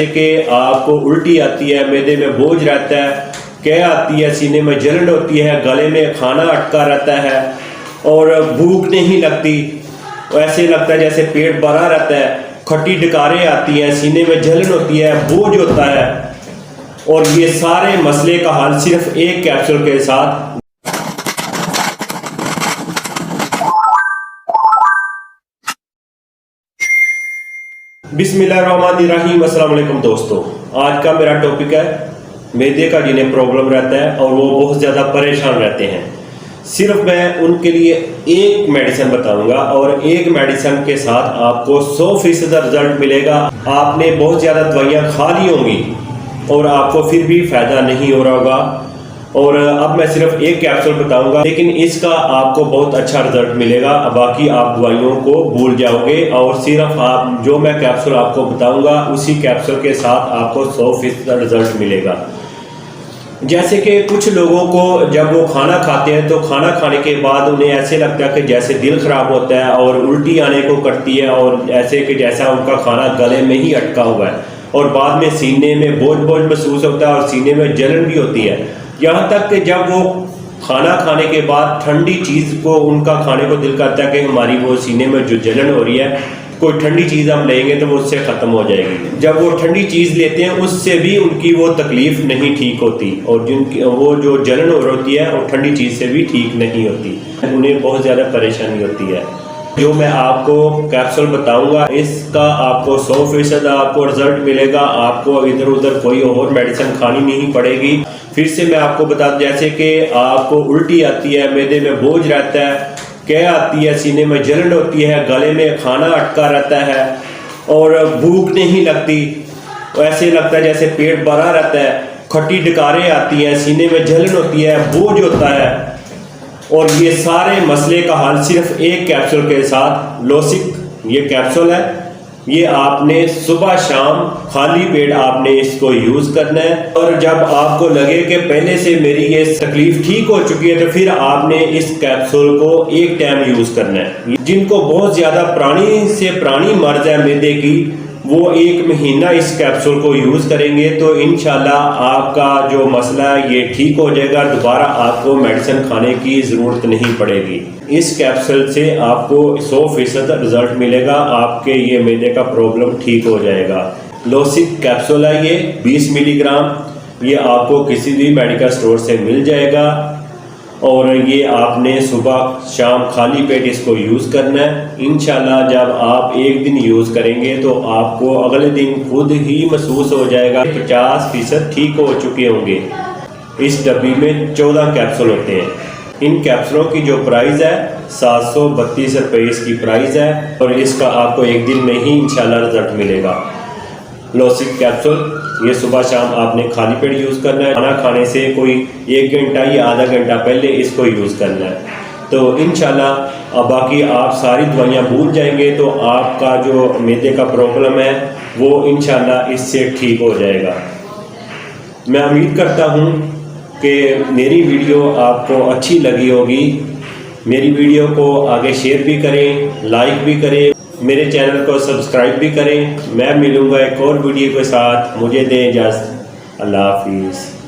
जैसे कि आपको उल्टी आती है, मैदे में बोझ रहता है, कै आती है, सीने में जलन होती है, गले में खाना अटका रहता है और भूख नहीं लगती, ऐसे लगता है जैसे पेट भरा रहता है, खट्टी डकारें आती हैं, सीने में जलन होती है, बोझ होता है, और ये सारे मसले का हल सिर्फ एक कैप्सूल के साथ। बिस्मिल्लाहिर्रहमानिर्रहीम। अस्सलाम वालेकुम दोस्तों, आज का मेरा टॉपिक है मैदे का जिन्हें प्रॉब्लम रहता है और वो बहुत ज़्यादा परेशान रहते हैं। सिर्फ मैं उनके लिए एक मेडिसिन बताऊंगा और एक मेडिसिन के साथ आपको 100% रिजल्ट मिलेगा। आपने बहुत ज़्यादा दवाइयाँ खा ली होंगी और आपको फिर भी फ़ायदा नहीं हो रहा होगा, और अब मैं सिर्फ एक कैप्सूल बताऊंगा, लेकिन इसका आपको बहुत अच्छा रिजल्ट मिलेगा। बाकी आप दवाइयों को भूल जाओगे और सिर्फ आप जो मैं कैप्सूल आपको बताऊंगा उसी कैप्सूल के साथ आपको 100% रिजल्ट मिलेगा। जैसे कि कुछ लोगों को जब वो खाना खाते हैं तो खाना खाने के बाद उन्हें ऐसे लगता है कि जैसे दिल खराब होता है और उल्टी आने को करती है, और ऐसे कि जैसा उनका खाना गले में ही अटका हुआ है, और बाद में सीने में बोझ बोझ महसूस होता है और सीने में जलन भी होती है। यहाँ तक कि जब वो खाना खाने के बाद ठंडी चीज़ को उनका खाने को दिल करता है कि हमारी वो सीने में जो जलन हो रही है, कोई ठंडी चीज़ हम लेंगे तो वो उससे ख़त्म हो जाएगी। जब वो ठंडी चीज़ लेते हैं उससे भी उनकी वो तकलीफ़ नहीं ठीक होती, और जिनकी वो जो जलन हो रही होती है वो ठंडी चीज़ से भी ठीक नहीं होती, उन्हें बहुत ज़्यादा परेशानी होती है। जो मैं आपको कैप्सूल बताऊंगा इसका आपको 100% आपको रिजल्ट मिलेगा। आपको इधर उधर कोई और मेडिसिन खानी नहीं पड़ेगी। फिर से मैं आपको बता दूं, जैसे कि आपको उल्टी आती है, मैदे में बोझ रहता है, कै आती है, सीने में जलन होती है, गले में खाना अटका रहता है और भूख नहीं लगती, ऐसे लगता है जैसे पेट भरा रहता है, खट्टी डकारें आती हैं, सीने में जलन होती है, बोझ होता है, और ये सारे मसले का हल सिर्फ एक कैप्सूल के साथ। लोसिक ये कैप्सूल है, ये आपने सुबह शाम खाली पेट आपने इसको यूज़ करना है, और जब आपको लगे कि पहले से मेरी ये तकलीफ ठीक हो चुकी है तो फिर आपने इस कैप्सूल को एक टाइम यूज़ करना है। जिनको बहुत ज़्यादा पुरानी से पुरानी मर्ज है मैदे की, वो 1 महीना इस कैप्सूल को यूज़ करेंगे तो इंशाल्लाह आपका जो मसला है ये ठीक हो जाएगा। दोबारा आपको मेडिसिन खाने की ज़रूरत नहीं पड़ेगी। इस कैप्सूल से आपको 100% रिजल्ट मिलेगा, आपके ये मैदे का प्रॉब्लम ठीक हो जाएगा। लोसिक कैप्सूल है ये 20 मिलीग्राम, ये आपको किसी भी मेडिकल स्टोर से मिल जाएगा, और ये आपने सुबह शाम खाली पेट इसको यूज़ करना है। इंशाल्लाह जब आप एक दिन यूज़ करेंगे तो आपको अगले दिन खुद ही महसूस हो जाएगा 50% ठीक हो चुके होंगे। इस डब्बी में 14 कैप्सूल होते हैं। इन कैप्सूलों की जो प्राइस है 732 रुपये इसकी प्राइस है, और इसका आपको एक दिन में ही इंशाल्लाह रिजल्ट मिलेगा। लोसिक कैप्सूल ये सुबह शाम आपने खाली पेट यूज़ करना है। खाना खाने से कोई 1 घंटा या आधा घंटा पहले इसको यूज़ करना है, तो इंशाल्लाह अब बाकी आप सारी दवाइयाँ भूल जाएंगे तो आपका जो मैदे का प्रॉब्लम है वो इंशाल्लाह इससे ठीक हो जाएगा। मैं उम्मीद करता हूँ कि मेरी वीडियो आपको अच्छी लगी होगी। मेरी वीडियो को आगे शेयर भी करें, लाइक भी करें, मेरे चैनल को सब्सक्राइब भी करें। मैं मिलूँगा एक और वीडियो के साथ। मुझे दें इजाज़त। अल्लाह हाफिज़।